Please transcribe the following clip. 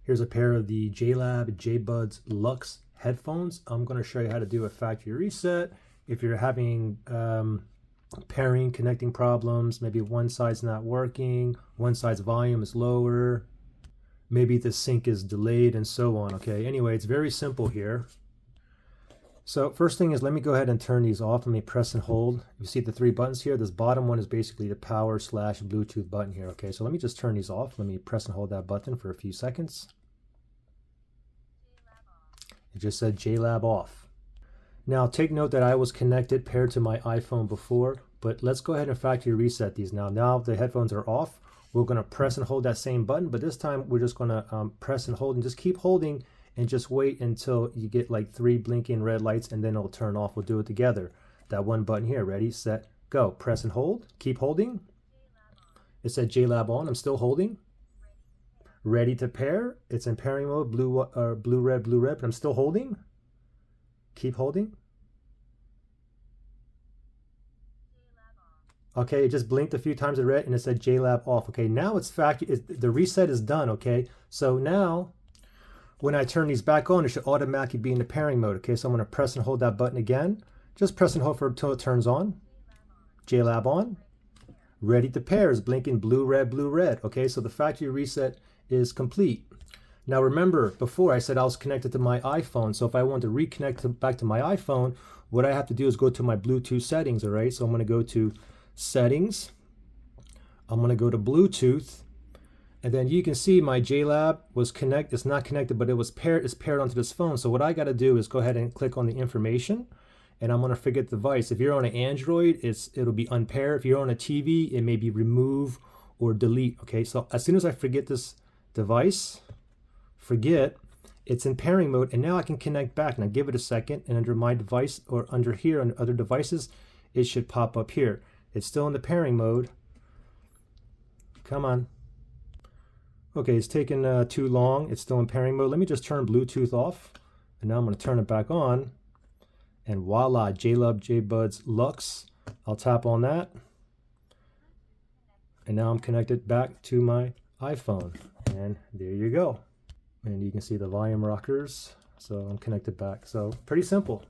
Here's a pair of the JLab JBuds Lux Headphones. I'm going to show you how to do a factory reset. If you're having pairing, connecting problems, maybe one side's not working, one side's volume is lower, maybe the sync is delayed and so on. Okay, anyway, it's very simple here. So first thing is, let me go ahead and turn these off. Let me press and hold. You see the three buttons here? This bottom one is basically the power / Bluetooth button here. Okay, so let me just turn these off. Let me press and hold that button for a few seconds. It just said JLab off. Now take note that I was connected paired to my iPhone before, but let's go ahead and factory reset these now. Now the headphones are off. We're going to press and hold that same button, but this time we're just going to press and hold and just keep holding and just wait until you get like 3 blinking red lights and then it'll turn off. We'll do it together. That one button here, ready, set, go. Press and hold, keep holding. It said JLab on, I'm still holding. Ready to pair, it's in pairing mode, blue, red, but I'm still holding. Keep holding. Okay, it just blinked a few times in red and it said JLab off. Okay, now it's the reset is done, okay? So now, when I turn these back on, it should automatically be in the pairing mode. Okay, so I'm going to press and hold that button again. Just press and hold for until it turns on. JLab on. Ready to pair is blinking blue, red. Okay, so the factory reset is complete. Now remember, before I said I was connected to my iPhone. So if I want to reconnect back to my iPhone, what I have to do is go to my Bluetooth settings. All right, so I'm going to go to Settings. I'm going to go to Bluetooth. And then you can see my JLab was connected. It's not connected, but it was paired. It's paired onto this phone. So what I got to do is go ahead and click on the information, and I'm going to forget the device. If you're on an Android, it'll be unpair. If you're on a TV, it may be remove or delete. Okay, so as soon as I forget this device, it's in pairing mode, and now I can connect back. Now give it a second, and under my device or under here on other devices, it should pop up here. It's still in the pairing mode. Come on. Okay, it's taken too long. It's still in pairing mode. Let me just turn Bluetooth off. And now I'm going to turn it back on. And voila, JLab JBuds Lux. I'll tap on that. And now I'm connected back to my iPhone. And there you go. And you can see the volume rockers. So I'm connected back. So pretty simple.